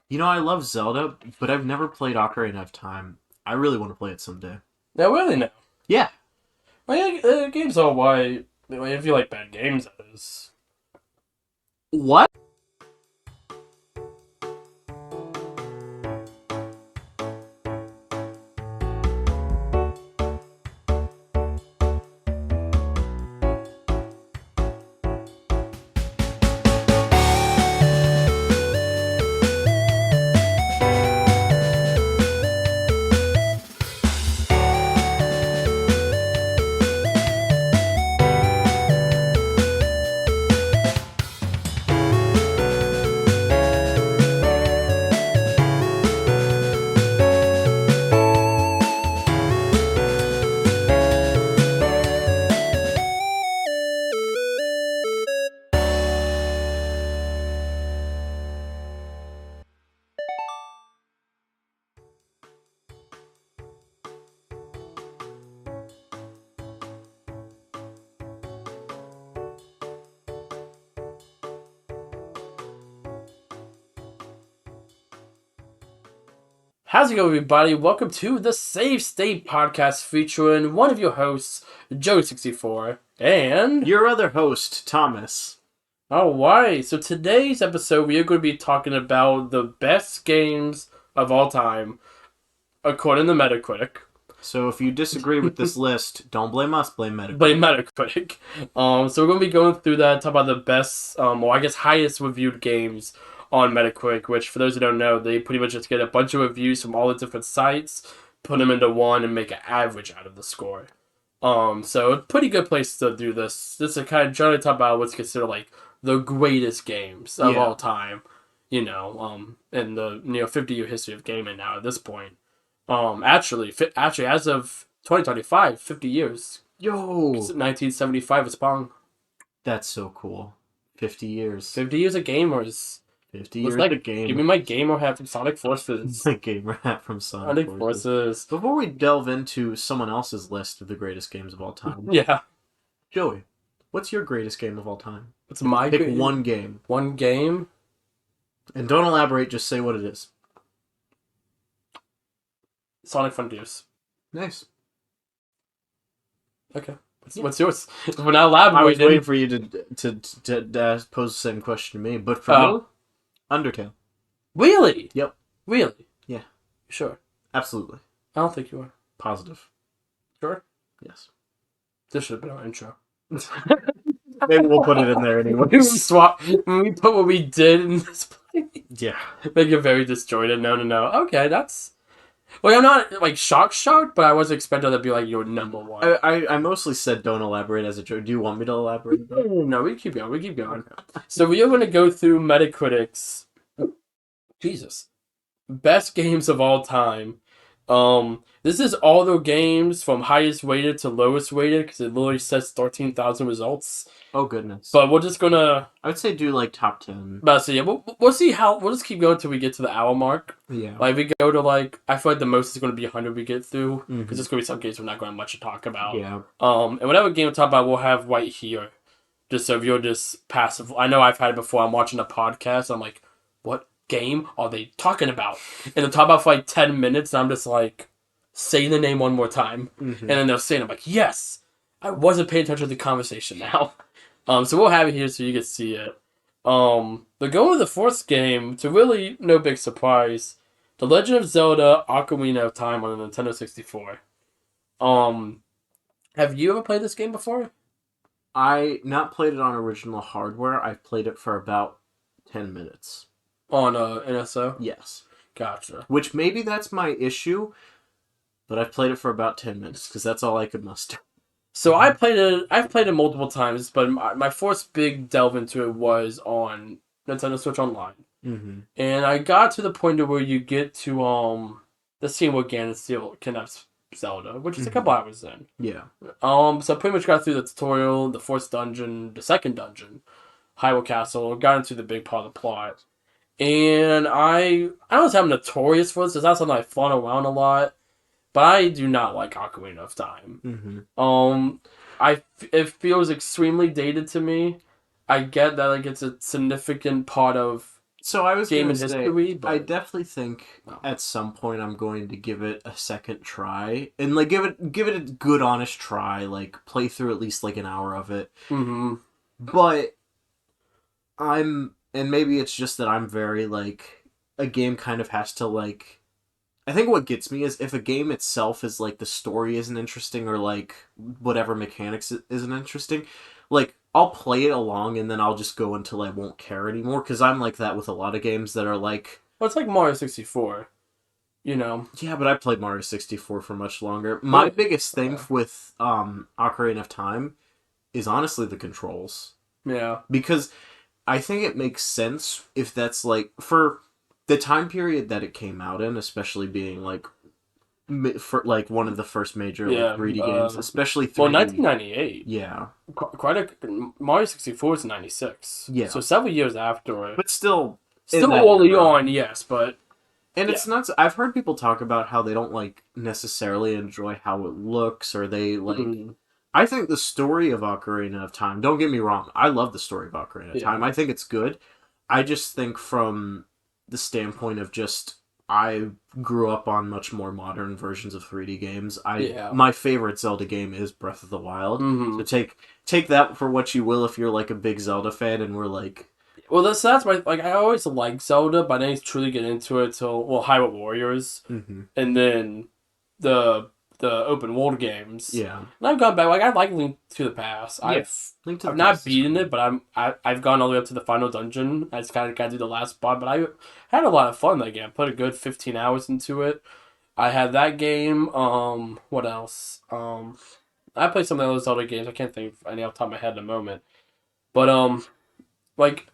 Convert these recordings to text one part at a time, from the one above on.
You know, I love Zelda, but I've never played Ocarina of Time. I really want to play it someday. No, really, no. Yeah. Well, yeah, games are why. If you like bad games, that is. What? How's it going, everybody? Welcome to the Save State podcast featuring one of your hosts, Joe64, and. Your other host, Thomas. Alright, so today's episode we are going to be talking about the best games of all time, according to Metacritic. So if you disagree with this list, don't blame us, blame Metacritic. Blame Metacritic. So we're going to be going through that, talk about the best, or I guess highest reviewed games on Metacritic, which for those who don't know, they pretty much just get a bunch of reviews from all the different sites, put them into one, and make an average out of the score. So a pretty good place to do this. This is kind of generally talk about what's considered like the greatest games of all time. In the 50-year history of gaming now at this point. Actually, as of 2025, 50 years. Yo! 1975 is Pong. That's so cool. 50 years. 50 years of gamers. 50 years like, of game. Give me my gamer hat from Sonic Forces. My gamer hat from Sonic Forces. Before we delve into someone else's list of the greatest games of all time. Yeah. Joey, what's your greatest game of all time? What's my Pick one game. One game? And don't elaborate, just say what it is. Sonic Frontiers. Nice. Okay. What's yours? We're not elaborating. I was waiting for you to pose the same question to me, but for me, Undertale. Really? Yep. Really? Yeah. Sure. Absolutely. I don't think you are. Positive. Sure? Yes. This should have been our intro. Maybe we'll put it in there anyway. When we put what we did in this place. Yeah. Make it very disjointed. No. Okay, that's... Well, I'm not, like, shocked, but I was expecting that to be, like, your number one. I mostly said don't elaborate as a joke. Do you want me to elaborate? No, we keep going. So we are going to go through Metacritic's... Jesus. Best games of all time. This is all the games from highest rated to lowest rated, because it literally says 13,000 results. Oh, goodness. But we're just gonna... I would say do, like, top 10. But so, yeah, we'll see how... We'll just keep going until we get to the hour mark. Yeah. Like, we go to, like... I feel like the most is going to be 100 we get through. Because there's going to be some games we're not going to have much to talk about. Yeah. And whatever game we talk about, we'll have right here. Just so if you're just passive... I know I've had it before. I'm watching a podcast. I'm like, what game are they talking about? And they'll talk about for, like, 10 minutes. And I'm just like... Say the name one more time. And then they'll say it. I'm like, yes! I wasn't paying attention to the conversation now. So we'll have it here so you can see it. But going to the fourth game, to really no big surprise, The Legend of Zelda Ocarina of Time on the Nintendo 64. Have you ever played this game before? I not played it on original hardware. I've played it for about 10 minutes. On NSO? Yes. Gotcha. Which maybe that's my issue, but I've played it for about 10 minutes because that's all I could muster. So I've played it multiple times, but my first big delve into it was on Nintendo Switch Online. And I got to the point where you get to the scene where Ganon still kidnaps Zelda, which is a couple hours in. Yeah. So I pretty much got through the tutorial, the first dungeon, the second dungeon, Hyrule Castle, got into the big part of the plot. And I was having notorious for this. It's not something I fought around a lot. But I do not like Ocarina of Time. It feels extremely dated to me. I get that like it's a significant part of So I was game gonna in say, history, I but definitely think no. at some point I'm going to give it a second try and like give it a good honest try, like play through at least like an hour of it. Mm-hmm. But and maybe it's just that I'm very like a game kind of has to like. I think what gets me is if a game itself is like the story isn't interesting or like whatever mechanics isn't interesting, like I'll play it along and then I'll just go until I won't care anymore because I'm like that with a lot of games that are like, Well, it's like Mario 64, you know. yeah, but I played Mario 64 for much longer. My Really? biggest thing Okay. with Ocarina of Time is honestly the controls Yeah. because I think it makes sense if that's like for the time period that it came out in, especially being like for like one of the first major like Yeah. 3D games, especially Well, 3D. 1998. Yeah, Quite a Mario 64 is 96. yeah, So several years after. but still in Still that early era. on, yes, but And yeah. it's not. I've heard people talk about how they don't like necessarily enjoy how it looks, or they like. Mm, I think the story of Ocarina of Time. Don't get me wrong. I love the story of Ocarina of yeah. Time. I think it's good. I just think from the standpoint of just I grew up on much more modern versions of 3D games. I Yeah. my favorite Zelda game is Breath of the Wild. So Mm-hmm. take that for what you will if you're like a big Zelda fan and we're like Well, that's my like. I always liked Zelda, but I didn't truly get into it till Hyrule Warriors, mhm. and then the the open world games. Yeah. And I've gone back. Like I like Link to the Past. Yeah. Link to the I've not Past is beaten cool. it, but I've gone all the way up to the final dungeon. I just kind of got to do the last spot, but I had a lot of fun that game. I put a good 15 hours into it. I had that game. What else? I played some of those other games. I can't think of any off the top of my head at the moment. But like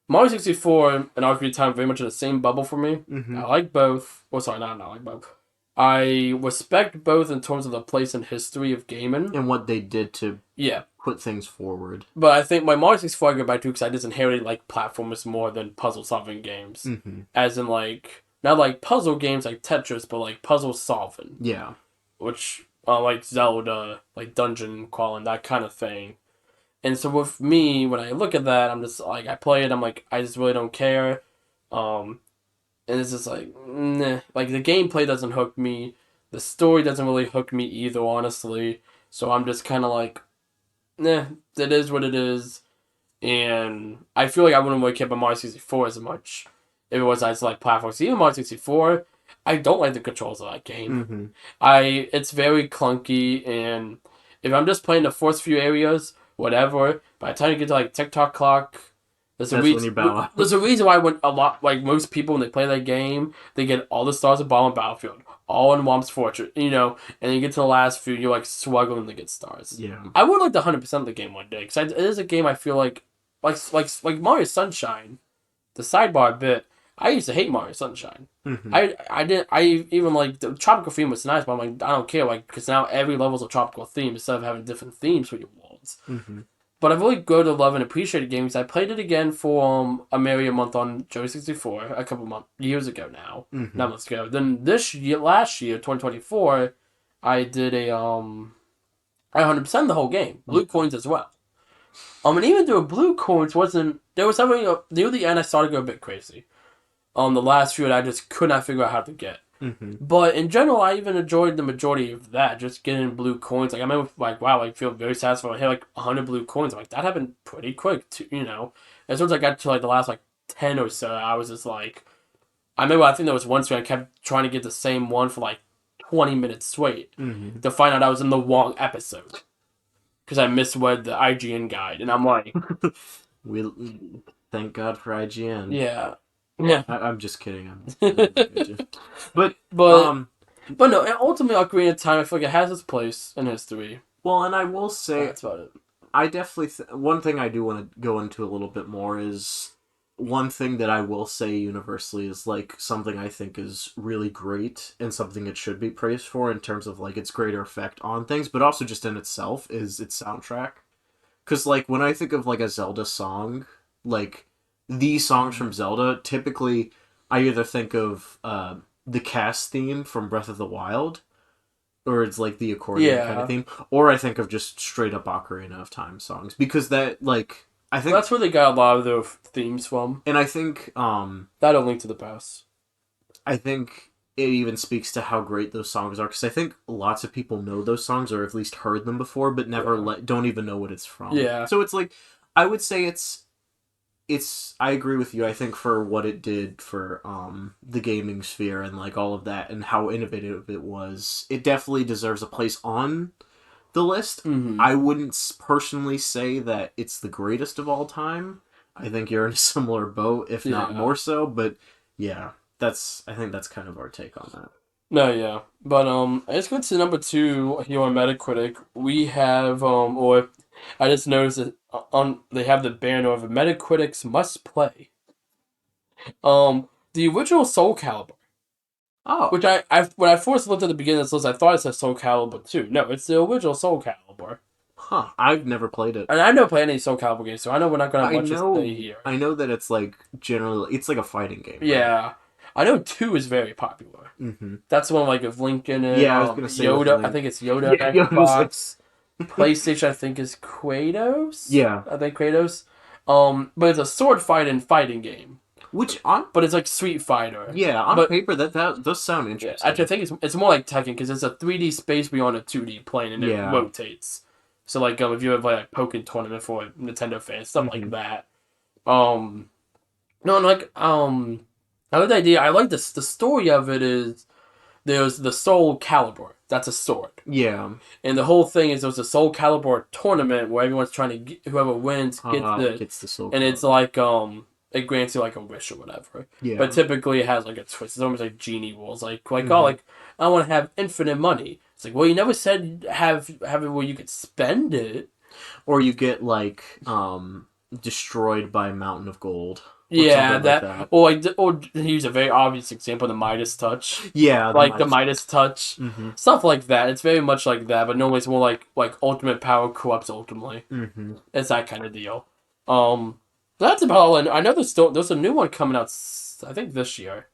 Mario 64 and Ocarina of Time very much in the same bubble for me. Mhm. I like both. Well, sorry, not like both. I respect both in terms of the place and history of gaming. And what they did to Yeah, put things forward. but I think my Mario 64 I go back to because I just inherited like platformers more than puzzle solving games, Hmm. as in like not like puzzle games like Tetris, but like puzzle solving, Yeah. which like Zelda, like dungeon crawling, that kind of thing. And so with me, when I look at that, I'm just like I play it. I'm like I just really don't care. Um, and it's just like nah. Like the gameplay doesn't hook me. The story doesn't really hook me either, honestly. So I'm just kind of like, nah. It is what it is. And I feel like I wouldn't really care about Mario 64 as much if it was as like platforms. Even Mario 64, I don't like the controls of that game. Hmm. It's very clunky, and if I'm just playing the first few areas, whatever. By the time you get to like TikTok clock, That's when you bow there's out. a reason why when a lot like most people when they play that game, they get all the stars of Bomb and Battlefield, all in Womp's Fortress, and you get to the last few, you're like struggling to get stars. Yeah. I would like to 100% the game one day because it is a game I feel like Mario Sunshine, the sidebar bit. I used to hate Mario Sunshine. Hmm. I didn't even like the tropical theme was nice, but I'm like I don't care because now every level's a tropical theme instead of having different themes for your worlds. Hmm. But I've really grown to love and appreciate the game because I played it again for a merry a month on Joey 64 a couple years ago now, Hmm. not months ago. Then last year, 2024, I did I 100% the whole game, Yeah. blue coins as well. And even though blue coins wasn't, there was something near the end I started to go a bit crazy. The last few I just could not figure out how to get. Hmm. But in general, I even enjoyed the majority of that. Just getting blue coins. Like I remember, like wow, I feel very satisfied. I hit like 100 blue coins. I'm like that happened pretty quick, too. As soon as I got to like the last like 10 or so, I was just like, I remember I think there was once where I kept trying to get the same one for like 20 minutes straight Hmm. to find out I was in the wrong episode because I misread the IGN guide, and I'm like, We thank God for IGN. yeah, yeah. I'm just kidding. I'm but but um, but no, and ultimately, Ocarina of Time, I feel like it has its place in history. well, and I will say That's about it. I definitely one thing I do want to go into a little bit more is one thing that I will say universally is like something I think is really great and something it should be praised for in terms of like its greater effect on things, but also just in itself is its soundtrack. Because like when I think of like a Zelda song, like these songs from Zelda, typically I either think of the cast theme from Breath of the Wild, or it's like the accordion kind of Yeah. theme, or I think of just straight up Ocarina of Time songs because that like I think, That's where they got a lot of their themes from. and I think, That A Link to the Past. I think it even speaks to how great those songs are because I think lots of people know those songs or at least heard them before, but never Yeah. don't even know what it's from. Yeah. So it's like I would say I agree with you. I think for what it did for the gaming sphere and like all of that and how innovative it was, it definitely deserves a place on the list. Mm-hmm. I wouldn't personally say that it's the greatest of all time. I think you're in a similar boat, if not Yeah. more so. But yeah, that's I think that's kind of our take on that. No, yeah. But let's go to number two here on Metacritic. We have or I just noticed that on they have the banner of Metacritic's must play. The original Soul Calibur, Oh, which I when I first looked at the beginning of this list, I thought it said Soul Calibur 2. No, it's the original Soul Calibur. huh. I've never played it. And I never played any Soul Calibur games, so I know we're not gonna have I much to say know. here. I know that it's like generally it's like a fighting game, right? Yeah, I know 2 is very popular. Mm-hmm. That's the one like of Link in it. Yeah, I was gonna say with Yoda, I Link. think it's Yoda Yeah, on Yoda's. Xbox. PlayStation, I think is Kratos. Yeah, I think Kratos. But it's a sword fighting game. which on But it's like Street Fighter. yeah on But paper that does sound yeah, actually, I interesting. think it's more like Tekken because it's a 3D space beyond a 2D plane and it Yeah. rotates. So like if you have like Pokken tournament for Nintendo fans, stuff Mm-hmm. like that. Um, no, and like I like the idea. I like this. The story of it is there's the Soul Calibur. That's a sword. Yeah. And the whole thing is there's a Soul Calibur tournament where everyone's trying to get, whoever wins gets it, Gets the soul and it's code. like it grants you like a wish or whatever. But Yeah. typically it has like a twist. It's almost like genie rules. Like oh Mm-hmm. like I want to have infinite money. It's like well you never said have it where you could spend it. Or you get like destroyed by a mountain of gold or Yeah, something like that that. or use a very obvious example, the Midas touch. Yeah, the Like the Midas. Midas touch, Mm-hmm. stuff like that. It's very much like that, but normally it's more like ultimate power corrupts ultimately. Mm-hmm. It's that kind of deal. That's about all. I know there's a new one coming out. I think this year.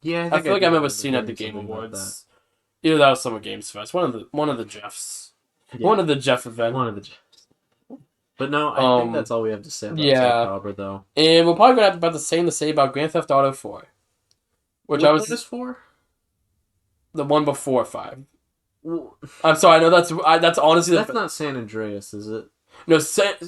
Yeah, I I think feel I like I did remember remember seeing it at the hearing Game something about that. Awards. Either that was Summer Games Fest. One of the Jeffs. Yeah, One of the Jeff event. one of the. But no, I think Um, that's all we have to say about Soul yeah, Calibur, though. and we're probably gonna have about the same to say about Grand Theft Auto 4, which I Which one was is for? the one before 5. Well, I'm sorry, I know that's honestly that's the not San Andreas, is it? no.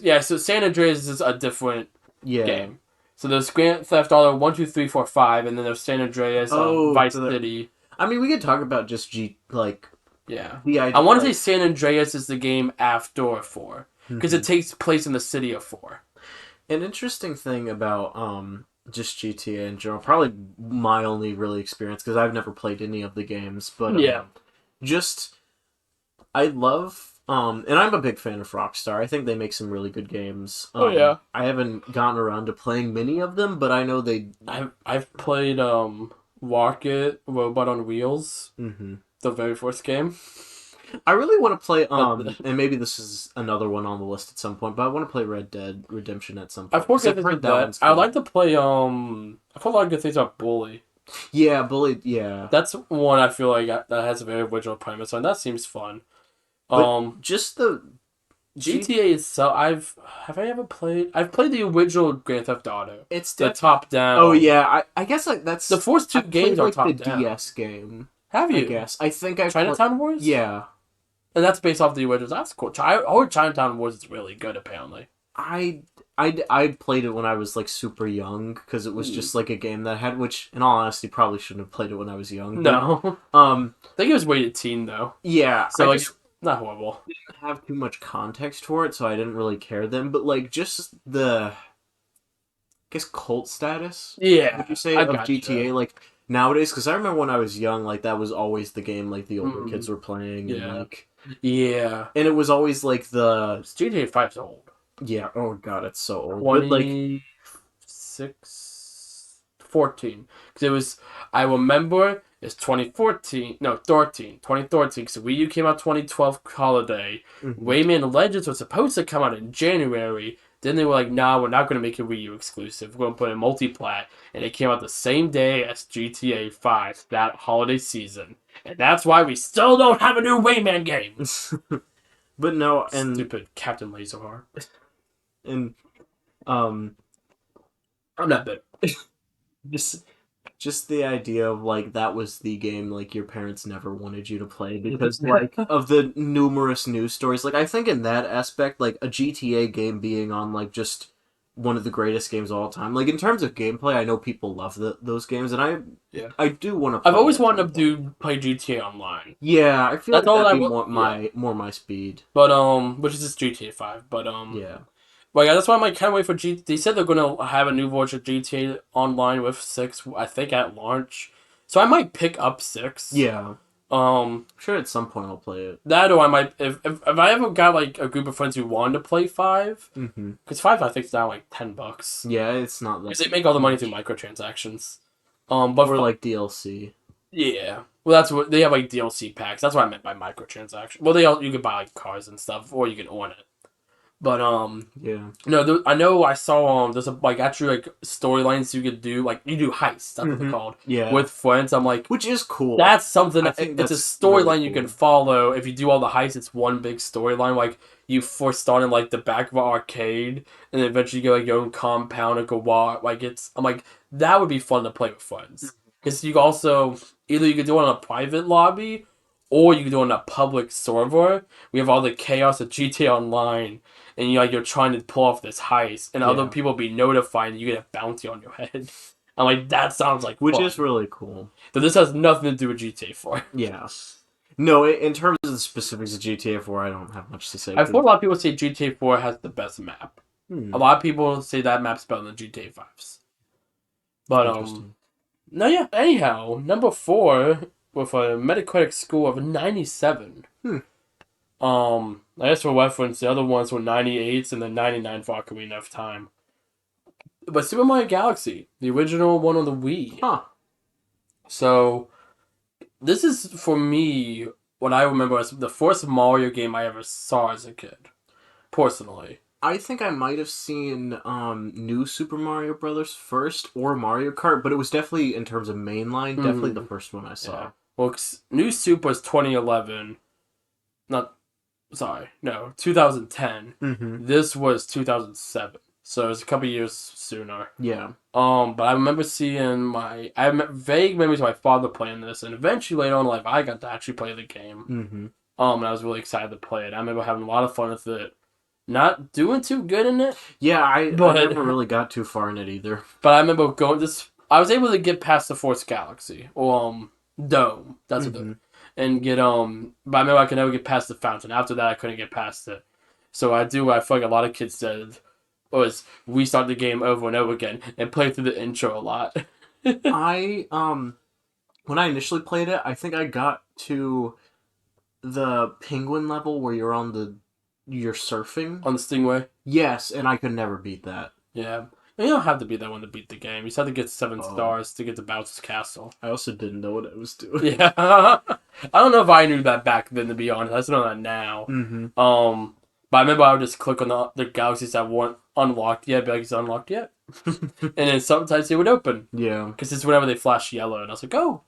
Yeah, so San Andreas is a different Yeah. game. So there's Grand Theft Auto 1, 2, 3, 4, 5, and then there's San Andreas, Oh, Vice so that. City. I mean, we could talk about just like Yeah. the I idea, want to say like. San Andreas is the game after 4. Because it Mhm. takes place in the city of 4. An interesting thing about just GTA in general, probably my only really experience because I've never played any of the games, but Yeah. just I love and I'm a big fan of Rockstar. I think they make some really good games. Oh, yeah. I haven't gotten around to playing many of them, but I know they. I've played Rocket Robot on Wheels, Hmm. the very first game. I really want to play But and maybe this is another one on the list at some point, but I want to play Red Dead Redemption at some I've point heard because good I've things heard about that that. one's I'd good. like to play I've heard a lot of good things about Bully. Yeah, Bully. Yeah, That's one I feel like that has a very original premise, and that seems fun. but Um, just the GTA is so have I ever played? I've played the original Grand Theft Auto, it's the def. top Oh down. yeah, I guess like The that's first I two played games are like the top down. DS game. Have I you guess I think I played. Chinatown Wars? Yeah, And that's based off the originals. That's cool. I heard Chinatown Wars is really good. Apparently. I I played it when I was like super young because it was Hmm. just like a game that had which in all honesty probably shouldn't have played it when I was young. But No, um I think it was rated teen though, yeah, so I like just not horrible. didn't have too much context for it, so I didn't really care then. But like just the I guess cult status Yeah, would you say I of gotcha. GTA like nowadays because I remember when I was young like that was always the game like the older Mm, kids were playing and yeah, like yeah. and it was always like the GTA 5's old. yeah oh god it's so old but like 26, 14. Because it was, I remember it's 2014, no, 13, 2013. So Wii U came out 2012 holiday. mhm. Rayman Legends was supposed to come out in January. Then they were like, nah, we're not going to make it Wii U exclusive. We're going to put it in multiplat. And it came out the same day as GTA 5 that holiday season. And that's why we still don't have a new Rayman game. But no Stupid Captain Laserheart. and Um, I'm not bitter. just just the idea of like that was the game like your parents never wanted you to play because like of the numerous news stories. Like I think in that aspect, like a GTA game being on like just one of the greatest games of all time. Like in terms of gameplay, I know people love those games, and Yeah. I do want to I've play it always at wanted some to point. play GTA Online. Yeah, I feel That's like all that'd I be will. Yeah. more my speed. But which is just GTA 5. Yeah. But yeah, that's why I'm like kind of wait for G. They said they're gonna have a new version of GTA Online with 6. I think at launch. So I might pick up 6. Yeah. I'm Um, sure at some point I'll play it. that or I might if I ever got like a group of friends who wanted to play 5, Mm-hmm. because 5 I think is now like $10 Yeah, it's not because that they make all the money through much. microtransactions. But Or like DLC. yeah, well that's what they have like DLC packs. That's what I meant by microtransaction. Well, they all you could buy like cars and stuff, or you can own it. But Yeah. no, I know I saw there's a like actually like storylines you could do like you do heists. That's what they're Mm-hmm. called Yeah. with friends. I'm like Which is cool. that's something. I think It's a that's really storyline you can cool. follow if you do all the heists. It's one big storyline. Like you first start in like the back of an arcade, and then eventually you get like your own compound and go walk. Like it's I'm like that would be fun to play with friends because you also either you could do it on a private lobby or you could do it on a public server. We have all the chaos of GTA Online and you're trying to pull off this heist, and other Yeah. people be notified, and you get a bounty on your head. I'm like, that sounds like Which is fun. really cool. But this has nothing to do with GTA 4. Yeah. No, in terms of the specifics of GTA 4, I don't have much to say. I've heard a 'Cause- lot of people say GTA 4 has the best map. A hmm, lot of people say that map's better than GTA 5's. But interesting. no, yeah. Anyhow, number 4 with a Metacritic score of 97. Hmm. I guess for reference, the other ones were 98s and then 99 for Ocarina of Time. But Super Mario Galaxy, the original one on the Wii. Huh. So this is for me what I remember as the first Mario game I ever saw as a kid, personally. I think I might have seen New Super Mario Brothers first or Mario Kart, but it was definitely in terms of mainline, definitely the Mm, first one I yeah. saw. Well, New Super is 2011. Not sorry, no, 2010. Mm-hmm. This was 2007. So it's a couple years sooner. Yeah. But I remember seeing I have vague memories of my father playing this, and eventually later on in life, I got to actually play the game. Mm-hmm. And I was really excited to play it. I remember having a lot of fun with it. Not doing too good in it, Yeah, I but never really got too far in it either. I remember going this. I was able to get past the Force Galaxy or Dome. That's what Mm-hmm. and get But I remember I could never get past the fountain. After that, I couldn't get past it. So I do what I feel like a lot of kids said was restart the game over and over again and play through the intro a lot. I when I initially played it, I think I got to the penguin level where you're surfing. On the Stingray. Yes, and I could never beat that. Yeah. And you don't have to beat that one to beat the game. You just have to get 7 stars to get to Bowser's Castle. I also didn't know what I was doing. Yeah. I don't know if I knew that back then, to be honest. I just know that now. Mm-hmm. But I remember I would just click on the galaxies that weren't unlocked yet, be like, it's unlocked yet. And then sometimes they would open. Yeah. Because it's whenever they flash yellow. And I was like, oh.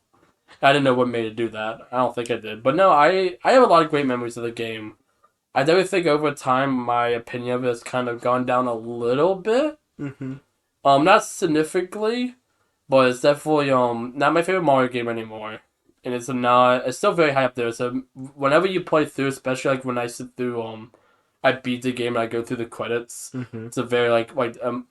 I didn't know what made it do that. I don't think I did. But no, I have a lot of great memories of the game. I definitely think over time my opinion of it has kind of gone down a little bit. Mm-hmm. Not significantly, but it's definitely not my favorite Mario game anymore. And it's still very high up there. So whenever you play through, especially like when I sit through I beat the game and I go through the credits. Mm-hmm. It's a very like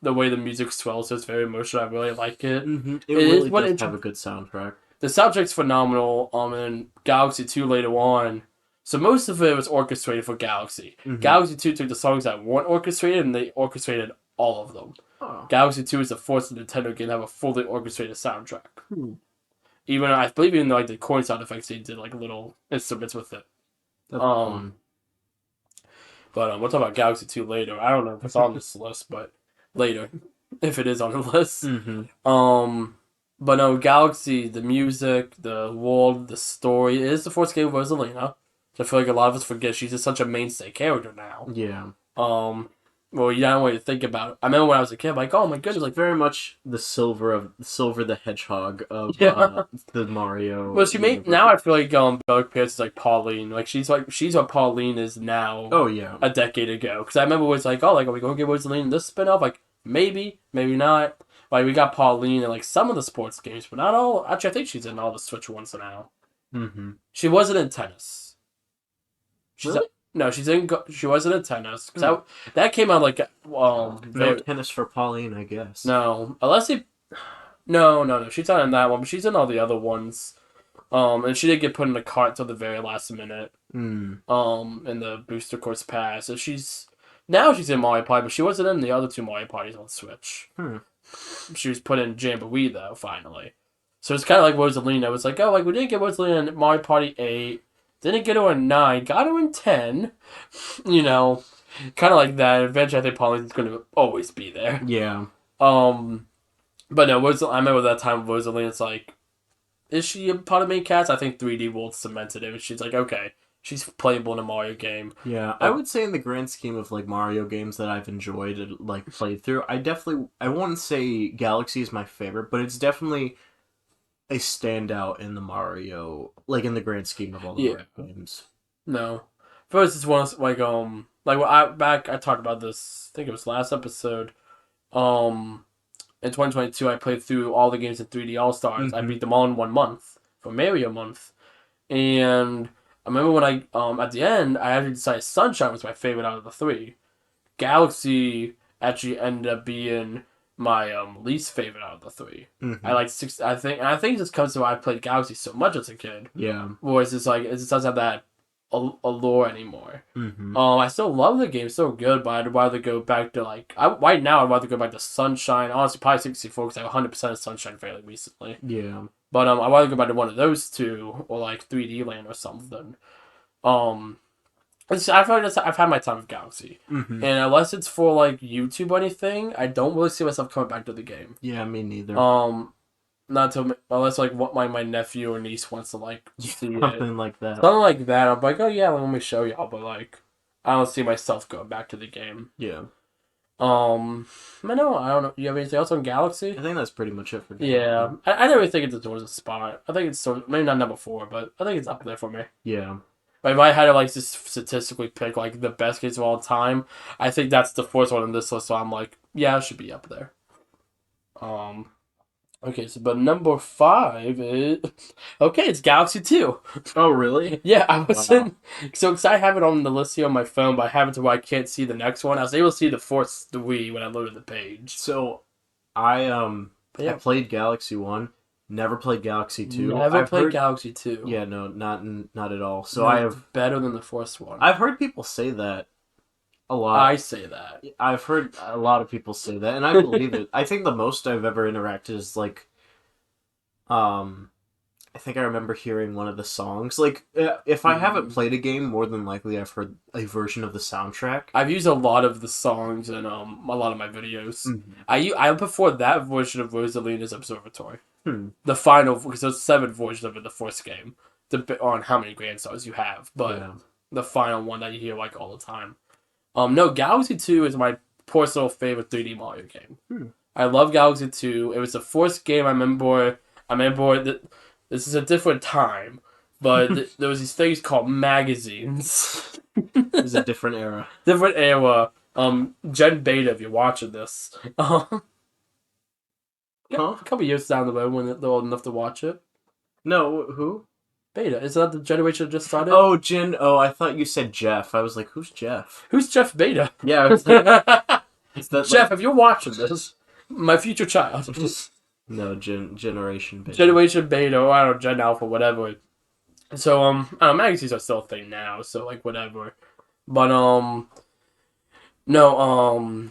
the way the music swells, so it's very emotional. I really like it. Mm-hmm. It It is really what does have a good soundtrack. the soundtrack's phenomenal. And Galaxy 2 later on. So most of it was orchestrated for Galaxy. Mm-hmm. Galaxy 2 took the songs that weren't orchestrated and they orchestrated all of them. Oh. Galaxy 2 is the first Nintendo game to have a fully orchestrated soundtrack. Hmm. I believe even like the chord sound effects, they did like little instruments with it. That's Um, fun. But we'll talk about Galaxy 2 later. I don't know if it's on this list, but later, if it is on the list. Mm-hmm. But no, Galaxy, the music, the world, the story, it is the first game with Rosalina. I feel like a lot of us forget she's just such a mainstay character now. Yeah. Well, you don't want to think about it. I remember when I was a kid, like, oh my goodness, like, Very much the Silver the Hedgehog of yeah. the Mario. Well, she made universe. now. I feel like Bella Pierce is like Pauline. Like she's what Pauline is now. Oh yeah. A decade ago, because I remember it was like, oh, like are we going to get Rosaline in this spinoff? Like Maybe, maybe not. Like we got Pauline in like some of the sports games, but not all. Actually, I think she's in all the Switch ones now. Mm-hmm. She wasn't in tennis. She's Really? no, she's in. She wasn't in tennis because Hmm. that came out like No very tennis for Pauline, I guess. no unless he no she's not in that one, but she's in all the other ones. And she did get put in the cart till the very last minute. Hmm. In the booster course pass. So she's in Mario Party, but she wasn't in the other two Mario Parties on Switch. Hmm. She was put in Jamboree though, finally. So it's kind of like Rosalina. It was like, oh, like we didn't get Rosalina in Mario Party 8, didn't get her in 9, got her in 10. You know, kind of like that. Eventually, I think Pauline's going to always be there. Yeah. Um, but no, I remember that time Rosalina's like, is she a part of main cast? I think 3D World cemented it. And she's like, okay, she's playable in a Mario game. Yeah, I would say in the grand scheme of like Mario games that I've enjoyed and like played through, I wouldn't say Galaxy is my favorite, but it's definitely a standout in the Mario, like in the grand scheme of all the Yeah, Mario games. no. First, it's one of, like I talked about this. I think it was last episode. Um, in 2022, I played through all the games in 3D All Stars. I Mm-hmm. beat them all in 1 month for Mario month, and I remember when I at the end I actually decided Sunshine was my favorite out of the three. Galaxy actually ended up being my least favorite out of the three. I Mm-hmm. like six. I think this comes to why I played Galaxy so much as a kid. Yeah. Whereas it's like it just doesn't have that allure anymore. Mm-hmm. I still love the game, so good, but I'd rather go back to right now. I'd rather go back to Sunshine. Honestly, probably 64 because I have 100% of Sunshine fairly recently. Yeah. But I'd rather go back to one of those two or like 3D Land or something. Um, I feel like I've had my time with Galaxy, Mm-hmm. and unless it's for like YouTube or anything, I don't really see myself coming back to the game. Yeah, me neither. Um, not to unless like what my nephew or niece wants to like see it, Something like that. something like that. I'm like, oh yeah, let me show y'all. But like, I don't see myself going back to the game. Yeah. I know I don't know. You have anything else on Galaxy? I think that's pretty much it for Yeah, Galaxy. I never think it deserves a spot. I think it's so maybe not number 4, but I think it's up there for me. Yeah. But if I had to like just statistically pick like the best games of all time, I think that's the fourth one on this list. So I'm like, yeah, it should be up there. Um, okay, so but number 5 is okay. It's Galaxy 2. Oh, really? Yeah, I was Wow. in so because I have it on the list here on my phone, but I have it to where I can't see the next one. I was able to see the fourth three when I loaded the page. So, I But I yeah, played Galaxy 1, never played Galaxy 2. never I've played heard Galaxy 2. Yeah, no, not at all. So No, it's better than the first one. I've heard people say that a lot. I say that. I've heard a lot of people say that, and I believe it. I think the most I've ever interacted is like, um, I think I remember hearing one of the songs. Like, if I haven't played a game, more than likely I've heard a version of the soundtrack. I've used a lot of the songs in a lot of my videos. Mhm. I prefer that version of Rosalina's Observatory. Hmm. The final, because there's 7 versions of it in the first game, on how many grand stars you have. But Yeah. the final one that you hear like all the time. No, Galaxy 2 is my personal favorite 3D Mario game. Hmm. I love Galaxy 2. It was the first game I remember. That this is a different time, but there was these things called magazines. It's a different era. Different era. Gen Beta, if you're watching this. Huh? A couple years down the road when they're old enough to watch it. No, who? Beta. Is that the generation that just started? Oh, Jin. Oh, I thought you said Jeff. I was like, who's Jeff? Who's Jeff Beta? Yeah, I was like, is that Jeff, like... if you're watching this, my future child. No, Generation Beta. Generation Beta, or I don't know, Gen Alpha, whatever. So, I don't know, magazines are still a thing now, so, like, whatever. But, no,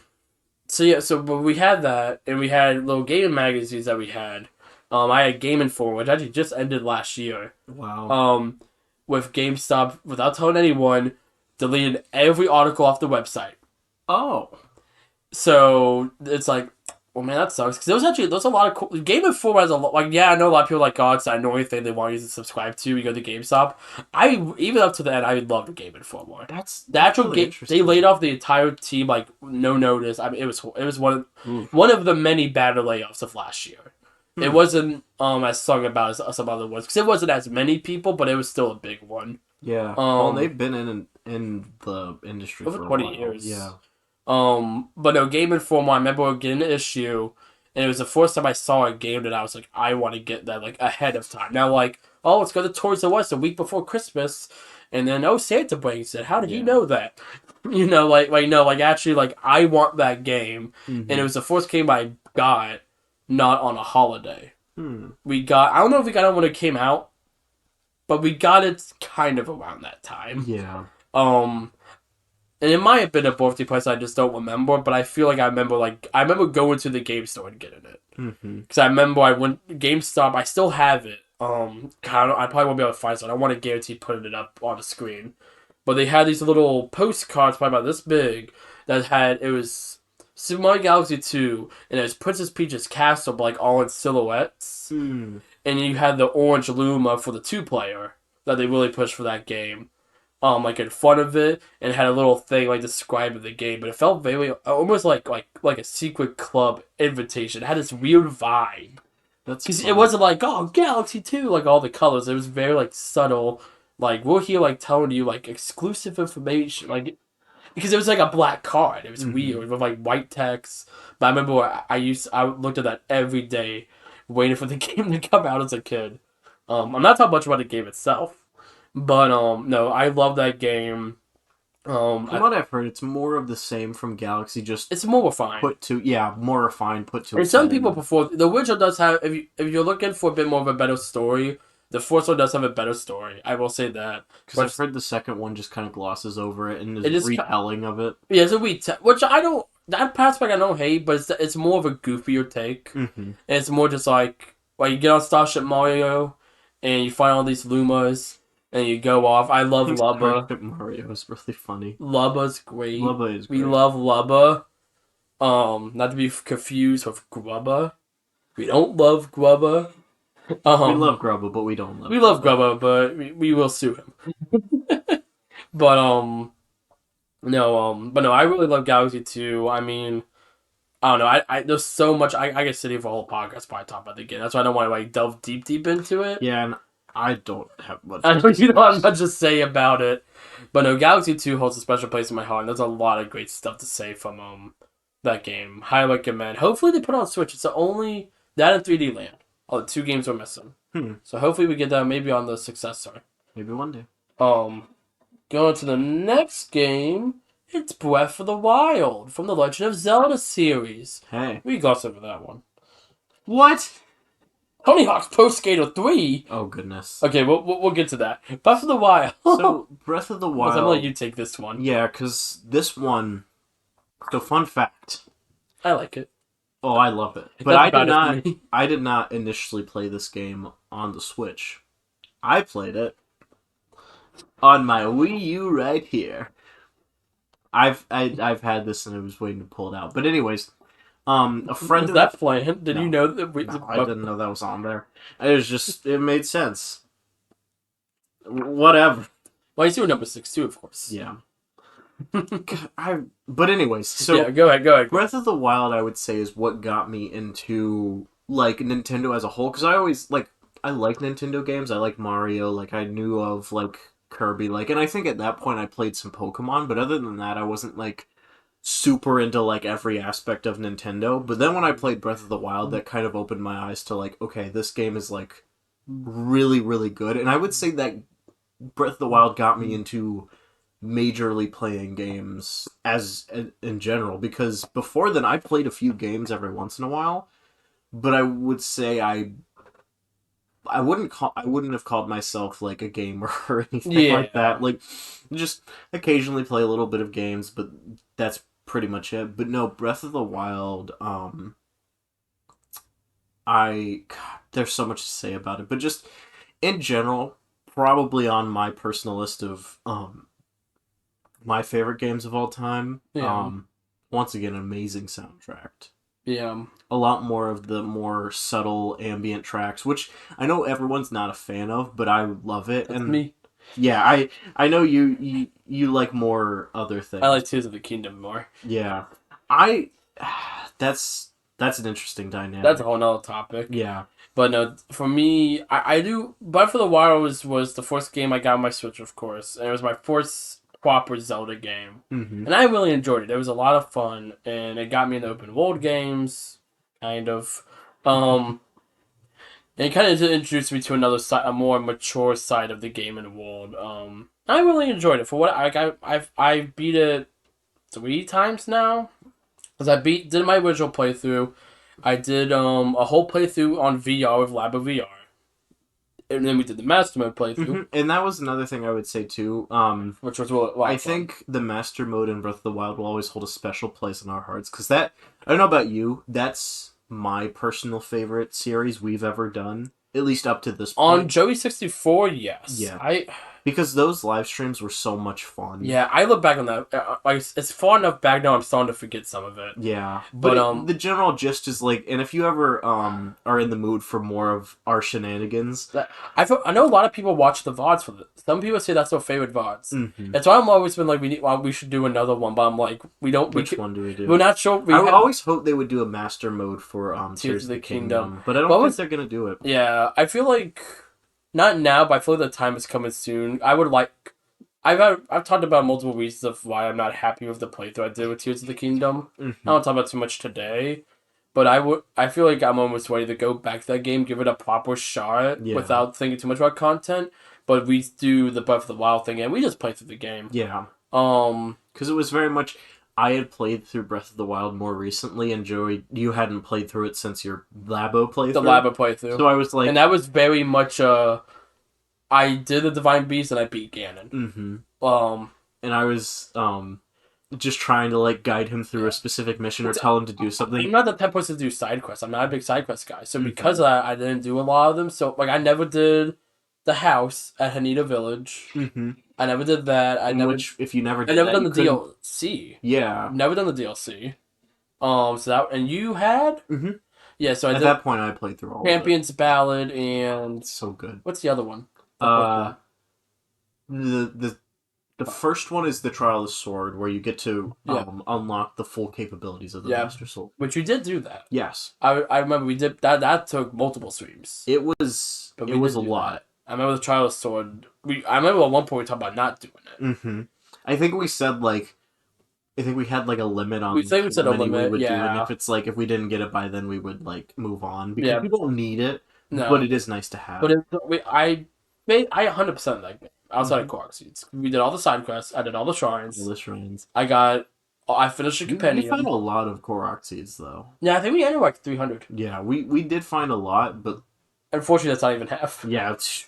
so yeah, but we had that, and we had little gaming magazines that we had. I had Game Informer, which actually just ended last year. Wow. With GameStop, without telling anyone, deleted every article off the website. Oh. So it's like, well, man, that sucks. Because there's a lot of cool. Game Informer has a lot. Like, yeah, I know a lot of people are like, oh, it's that annoying thing they want you to subscribe to. You go to GameStop. Even up to the end, I would love Game Informer. The actual really game, interesting. they laid off the entire team like no notice. I mean, it was one of the many bad layoffs of last year. It wasn't as sung about as some other ones because it wasn't as many people, but it was still a big one. Yeah. Well, they've been in the industry Over for a 20 while. years. Yeah. But no, Game Informer, I remember getting an issue, and it was the first time I saw a game that I was like, I want to get that like ahead of time. Now, like, oh, let's go to Toys R Us a week before Christmas, and then oh, Santa brings it. How did he Yeah. know that? Like no, like actually, like I want that game, and it Mm-hmm. was the first game I got, not on a holiday. Hmm. We got, I don't know if we got it when it came out, but we got it kind of around that time. Yeah. Um, and it might have been a birthday present. I just don't remember. But I feel like I remember going to the game store and getting it Mm-hmm. because I remember I went GameStop. I still have it. I probably won't be able to find it. So I don't want to guarantee putting it up on the screen. But they had these little postcards, probably about this big, that had it was Super Mario Galaxy 2, and it was Princess Peach's castle, but like all in silhouettes. Hmm. And you had the orange Luma for the 2 player that they really pushed for that game, like in front of it, and it had a little thing like describing the game, but it felt very almost like a secret club invitation. It had this weird vibe That's because it fun. wasn't like oh Galaxy 2 like all the colors. It was very like subtle. Like we're here like telling you like exclusive information like because it was like a black card. It was Mm-hmm. weird with like white text. But I remember I looked at that every day, waiting for the game to come out as a kid. I'm not talking much about the game itself, but no, I love that game. From what I've heard, it's more of the same from Galaxy, just It's more refined. put to yeah, more refined, put to And its some head. people prefer the original does have if you're looking for a bit more of a better story, the first one does have a better story. I will say that. Because I've But heard the second one just kind of glosses over it and is it is retelling of it. yeah, it's a which I don't that aspect I don't hate, but it's more of a goofier take. Mm-hmm. And it's more just like you get on Starship Mario, and you find all these Lumas, and you go off. I I love think Lubba. Starship Mario is really funny. Lubba's great. Lubba is We great. love Lubba. Not to be confused with Grubba. We don't love Grubba. We love Um, Grubba, but we don't love we love Grubba. Grubba, but we will sue him. But no, but no, I really love Galaxy 2. I mean, I don't know. I there's so much. I could sit here for a whole podcast probably talk about the game. That's why I don't want to like delve deep into it. Yeah, and I don't have much I to know you don't have say. much to say about it, but no, Galaxy 2 holds a special place in my heart. And there's a lot of great stuff to say from that game. Highly recommend. Hopefully they put it on Switch. It's the only that and 3D Land. Oh, the 2 games we're missing. Hmm. So hopefully we get that maybe on the successor. Maybe one day. Um, Going to the next game. It's Breath of the Wild from the Legend of Zelda series. Hey. We glossed over that one. What? Tony Hawk's Pro Skater 3. Oh goodness. Okay, we'll get to that. Breath of the Wild. So Breath of the I'm gonna let Wild. you take this one. Yeah, because this one. So fun fact. I like it. Oh, I love it. But That's I about did it for not. me. I did not initially play this game on the Switch. I played it on my Wii U right here. I've had this and I was waiting to pull it out. But anyways, a friend Was of that the planned? Did you no know that we? no I didn't know that was on there. It was just it made sense. Whatever. Well, he's doing number 6 too, of course. Yeah. But anyways, so Yeah, go ahead. Go ahead. Breath of the Wild, I would say, is what got me into like Nintendo as a whole. Because I always I like Nintendo games. I like Mario. Like I knew of like Kirby. Like, and I think at that point I played some Pokemon. But other than that, I wasn't like super into like every aspect of Nintendo. But then when I played Breath of the Wild, that kind of opened my eyes to like, okay, this game is like really really good. And I would say that Breath of the Wild got me into majorly playing games as in general because before then I played a few games every once in a while, but I would say I wouldn't have called myself like a gamer or anything Yeah. like that. Like just occasionally play a little bit of games, but that's pretty much it. But no, Breath of the Wild God, there's so much to say about it, but just in general probably on my personal list of my favorite games of all time. Yeah. Once again, amazing soundtrack. Yeah. A lot more of the more subtle ambient tracks, which I know everyone's not a fan of, but I love it. That's And me. yeah, I know you like more other things. I like Tears of the Kingdom more. Yeah, I that's an interesting dynamic. That's a whole nother topic. Yeah. But no, for me, I do. Breath of the Wild was the first game I got on my Switch, of course, and it was my first. proper Zelda game. Mm-hmm. And I really enjoyed it. It was a lot of fun, and it got me into open world games, kind of. And it kind of introduced me to another side, a more mature side of the game and world. I really enjoyed it. For what I beat it 3 times now, because did my original playthrough. I did a whole playthrough on VR with Lab of VR, and then we did the master mode playthrough, And that was another thing I would say too. which was a lot I of fun. think the master mode in Breath of the Wild will always hold a special place in our hearts because that I don't know about you, that's my personal favorite series we've ever done, at least up to this On point. Joey 64, yes, Yeah, because those live streams were so much fun. I look back on that. Like it's far enough back now. I'm starting to forget some of it. Yeah, but But the general gist is like, and if you ever are in the mood for more of our shenanigans, I know a lot of people watch the VODs for this. Some people say that's their favorite VODs. mm-hmm. That's why I'm always been like, we should do another one. But I'm like, we don't. Which one do we do? We're not sure. I would always hope they would do a master mode for Tears of the Kingdom. but I don't think they're gonna do it. Yeah, I feel like not now, but I feel like the time is coming soon. I would like. I've talked about multiple reasons of why I'm not happy with the playthrough I did with Tears of the Kingdom. Mm-hmm. I don't talk about too much today, but I feel like I'm almost ready to go back to that game, give it a proper shot without thinking too much about content. But we do the Breath of the Wild thing, and we just play through the game. Yeah. Because it was very much. I had played through Breath of the Wild more recently, and Joey, you hadn't played through it since your Labo playthrough. The Labo playthrough. So I was like, and that was very much I did the Divine Beast and I beat Ganon. Mm-hmm. And I was just trying to like guide him through a specific mission or tell him to do something. I'm not the type of person to do side quests. I'm not a big side quest guy. So because of that, I didn't do a lot of them. So like I never did the house at Haneda Village. Mm-hmm. I never did that. Which if you never did I never that, done the DLC. Yeah. Never done the DLC. So that and you had? Mm-hmm. Yeah, so at that point I played through all Champion's Ballad and it's so good. What's the other one? The first one is the Trial of the Sword, where you get to unlock the full capabilities of the Master Sword. Which we did do that. Yes. I remember we did that. That took multiple streams. It was a lot. That. I remember the Trial of the Sword. I remember at one point we talked about not doing it. Mm-hmm. I think we said I think we had like a limit on. We said a limit. We would do, and if it's like if we didn't get it by then, we would like move on because we don't need it. No. But it is nice to have. But I 100% that game outside of Korok Seeds. We did all the side quests. I did all the shrines. I finished the compendium. We found a lot of Korok Seeds though. Yeah, I think we ended like 300. Yeah, we did find a lot, but unfortunately, that's not even half. Yeah, it's.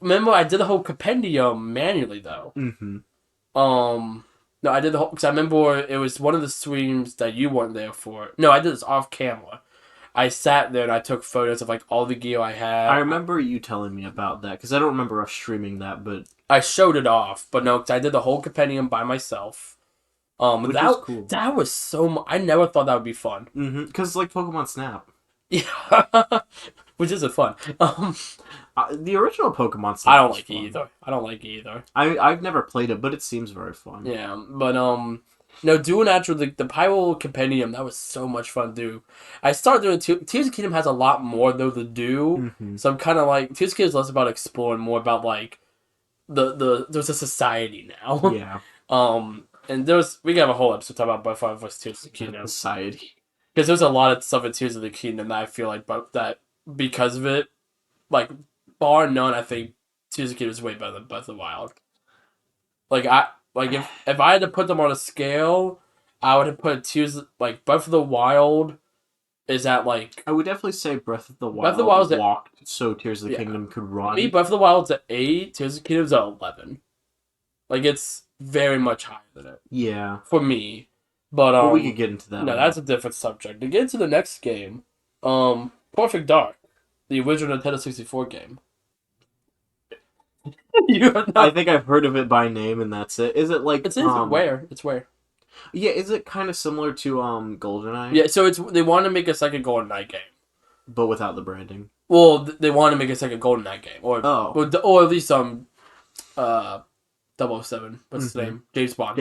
Remember I did the whole compendium manually though. Mm-hmm. No, I did the whole because I remember it was one of the streams that you weren't there for. No, I did this off camera. I sat there and I took photos of like all the gear I had. I remember you telling me about that because I don't remember us streaming that, but I showed it off. But no, because I did the whole compendium by myself. Which was cool. That was so much. I never thought that would be fun. Mm-hmm. Because like Pokemon Snap. Yeah, which isn't fun. The original Pokemon Snap. I don't like it either. I've never played it, but it seems very fun. Yeah, but no, doing actually the Pyro Compendium, that was so much fun to do. I started doing Tears of the Kingdom has a lot more though to do, so I'm kind of like Tears of the Kingdom is less about exploring, more about like there's a society now. Yeah. And we can have a whole episode talking about Breath of Tears of the Kingdom society because there's a lot of stuff in Tears of the Kingdom that I feel like, but that because of it, like bar none, I think Tears of the Kingdom is way better than Breath of the Wild. If I had to put them on a scale, I would have put Breath of the Wild is at like I would definitely say Breath of the Wild. Breath of the Wild walked so Tears of the Kingdom could run. Me, Breath of the Wild's at 8, Tears of the Kingdom's at 11. Like it's very much higher than it. Yeah. For me. But we could get into that. No, that's a different subject. To get into the next game, Perfect Dark, the original Nintendo 64 game. I think I've heard of it by name, and that's it. Is it like it's where? Yeah, is it kind of similar to GoldenEye? Yeah, so they want to make a second GoldenEye game, but without the branding. Well, they want to make a second GoldenEye game, or at least 007. What's his name? James Bond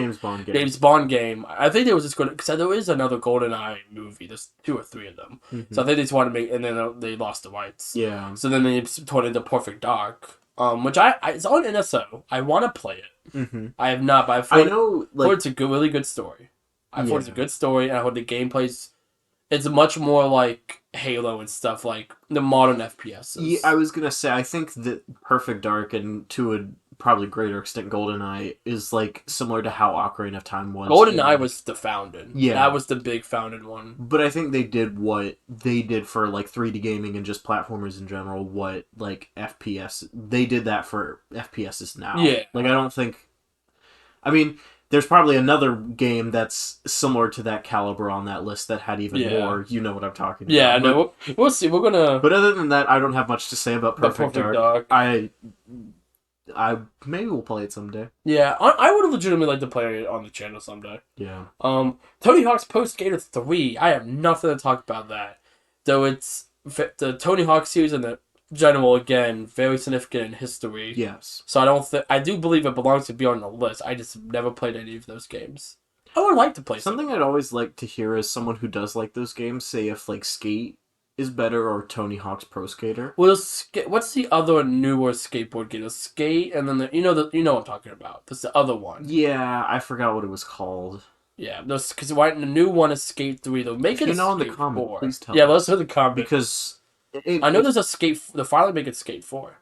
game. I think there was just going to because there is another GoldenEye movie. There's 2 or 3 of them. So I think they just wanted to make, and then they lost the rights. Yeah. So then they turned into Perfect Dark. which it's on NSO. I want to play it. Mm-hmm. I have not, but I know, heard like, it's a good, really good story. I've heard it's a yeah. good story, and I heard the gameplay's it's much more like Halo and stuff, like the modern Yeah, I FPSs. was gonna say I think that Perfect Dark and to a probably greater extent GoldenEye is like similar to how Ocarina of Time was in GoldenEye like was the founding. That yeah, was the big founded one. but I think they did what they did for like 3D gaming and just platformers in general. What like FPS they did that for FPSs now. Yeah, Like I don't think I mean there's probably another game that's similar to that caliber on that list that had even yeah, more. You know what I'm talking yeah. about, No, we'll see. We're gonna but other than that, I don't have much to say about the Perfect Perfect Dark. Dark. I maybe we'll play it someday. Yeah, I would legitimately like to play it on the channel someday. Yeah. Tony Hawk's Pro Skater 3. I have nothing to talk about that. Though it's the Tony Hawk series in the general, again, very significant in history. Yes. So I don't think I do believe it belongs to be on the list. I just never played any of those games. I would like to play some. Something I'd always like to hear is someone who does like those games say if like Skate is better or Tony Hawk's Pro Skater. Well, what's the other newer skateboard game? The Skate, and then you know what I'm talking about. That's the other one. Yeah, I forgot what it was called. Yeah, because the new one is Skate 3. They'll make If it you a know in the Skate comment, 4. please tell Yeah, let's us hear the comment. because I know there's a Skate. They'll finally make it Skate 4.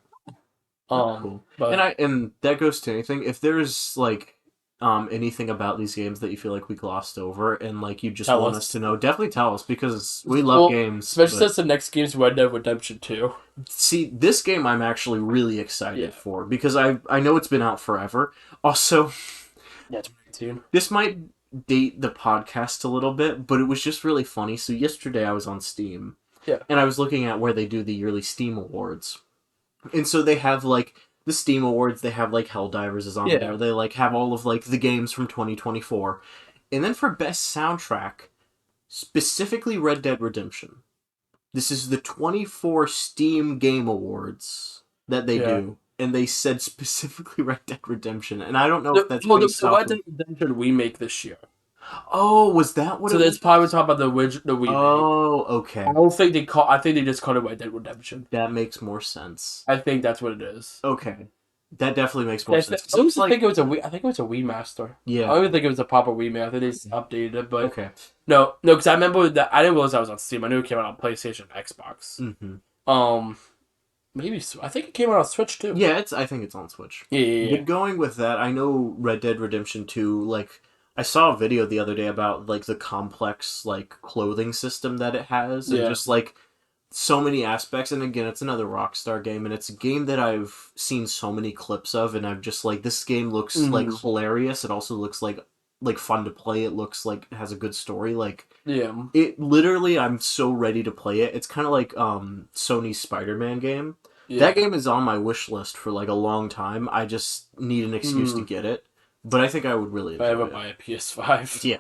cool. But And that goes to anything. If there's like anything about these games that you feel like we glossed over and like you just tell want us us. to know, definitely tell us because we love Well, games. especially But since the next game's Red Dead Redemption 2. see, this game I'm actually really excited Yeah. for because I know it's been out forever. Also, Yeah, 2019. this might date the podcast a little bit, but it was just really funny. So yesterday I was on Steam Yeah. and I was looking at where they do the yearly Steam Awards. And so they have like the Steam Awards, they have like Helldivers is on Yeah. there. They like have all of like the games from 2024. And then for best soundtrack, specifically Red Dead Redemption. This is the 24 Steam Game Awards that they Yeah. do. And they said specifically Red Dead Redemption. And I don't know if that's based The off Red of. Dead Redemption remake this year. Oh, was that what So it that's was? probably talking about the remake. Oh, I okay. don't think they call. I think they just called it Red Dead Redemption. That makes more sense. I think that's what it is. Okay. That definitely makes more sense. 'Cause I it used was to think like, it was I think it was a remaster. I yeah, don't even think it was a proper remake. I think they just updated it, but okay. no, because I remember that I didn't realize I was on Steam. I knew it came out on PlayStation, and Xbox. Hmm. Um, maybe I think it came out on Switch too. Yeah, I think it's on Switch. Yeah, yeah, yeah. But going with that, I know Red Dead Redemption 2, like, I saw a video the other day about, like, the complex, like, clothing system that it has, and Yeah. just, like, so many aspects. And again, it's another Rockstar game, and it's a game that I've seen so many clips of, and I've just, like, this game looks, like, Mhm. hilarious. It also looks, like, fun to play. It looks like it has a good story. Like, Yeah. it literally, I'm so ready to play it. It's kind of like Sony's Spider-Man game. That Yeah. game is on my wish list for like a long time. I just need an excuse to Mm. get it. But I think I would really If I ever enjoy buy a PS5, it. Yeah.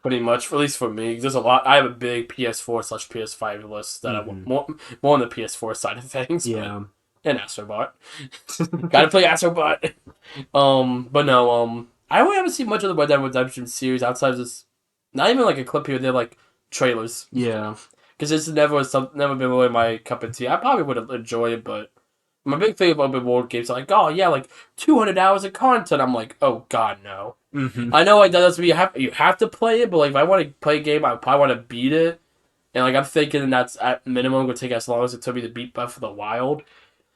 pretty much, at least for me, 'cause there's a lot. I have a big PS4/PS5 list that I want Hmm. more on the PS4 side of things, but Yeah. and Astrobot. Gotta play Astrobot. But no, I really haven't seen much of the Red Dead Redemption series outside of this. Not even like a clip here. They're like trailers. Yeah. Because it's never been really my cup of tea. I probably would enjoy it, but I'm a big fan of open world games. Like, oh yeah, like 200 hours of content. I'm like, oh god, no. Hmm. I know like that doesn't mean you have to play it, but like if I want to play a game, I probably want to beat it. And like I'm thinking that's at minimum going to take as long as it took me to beat Breath of the Wild.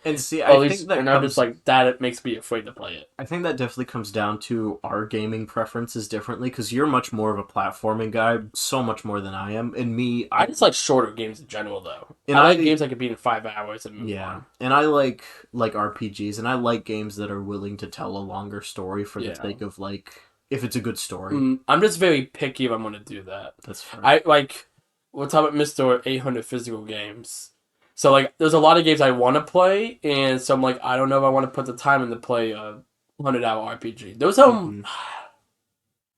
And see, Or I at think least, that and I'm just comes. like that. It makes me afraid to play it. I think that definitely comes down to our gaming preferences differently because you're much more of a platforming guy, so much more than I am. And me, I just like shorter games in general, though. and I like games I can beat in 5 hours and move yeah, on. and I like RPGs, and I like games that are willing to tell a longer story for the Yeah. sake of like if it's a good story. I'm just very picky if I'm going to do that. That's fair. I like we're talking about Mr. 800 physical games. So like there's a lot of games I want to play and so I'm like I don't know if I want to put the time in to play a 100-hour RPG. There was Mhm.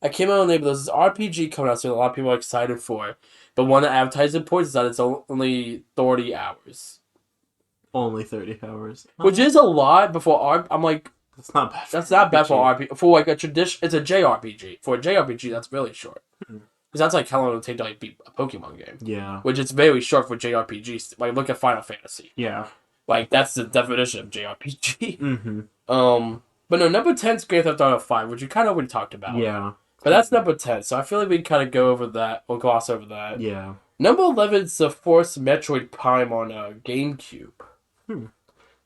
I can't remember the name, but there's this RPG coming out so a lot of people are excited for it. But one of the advertising points is that it's only 30 hours. Only 30 hours. Which is a lot before I'm like That's not bad. that's not bad for RPG for like a tradition it's a JRPG. For a JRPG that's really short. Hmm. Because that's like how long it would take to like beat a Pokemon game. Yeah. Which is very short for JRPGs. Like look at Final Fantasy. Yeah. Like that's the definition of JRPG. Mm-hmm. But no, number 10 is Grand Theft Auto 5, which you kind of already talked about. Yeah. But that's number 10, so I feel like we can kind of go over that or gloss over that. Yeah. Number 11 is the Force Metroid Prime on GameCube. Hmm.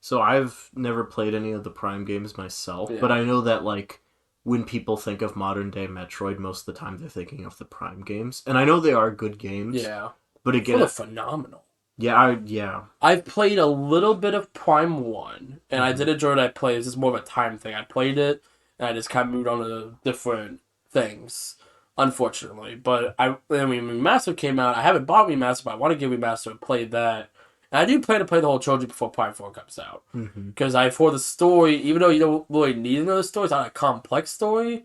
So I've never played any of the Prime games myself, Yeah. but I know that like when people think of modern day Metroid, most of the time they're thinking of the Prime games, and I know they are good games. Yeah. But again, They're phenomenal. yeah. I've played a little bit of Prime 1, and I Mm-hmm. did enjoy what I played. It's just more of a time thing. I played it, and I just kind of moved on to different things, unfortunately. But when Remaster came out, I haven't bought Remaster, but I want to get Remaster and play that. And I do plan to play the whole trilogy before Prime 4 comes out. Mm-hmm. Because for the story, even though you don't really need another story, it's not a complex story,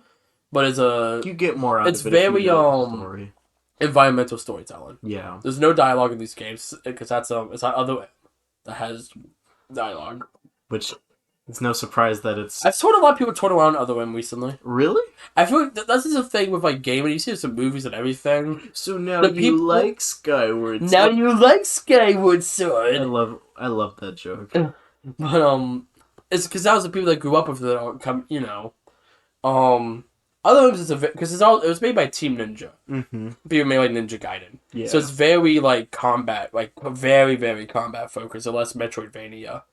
but You get more out it's of it if you very know the story. environmental storytelling. Yeah. There's no dialogue in these games because it's not other that has dialogue. Which it's no surprise that it's I've told a lot of people torn around Other M recently. really. I feel like this is a thing with like gaming. You see some movies and everything. So now The you people like Skyward now Sword. you like Skyward Sword. I love that joke. But it's because that was the people that grew up with it. Other M's is because it was made by Team Ninja. Mm-hmm. People made like Ninja Gaiden. Yeah. So it's very like combat, like very very combat focused, or less Metroidvania.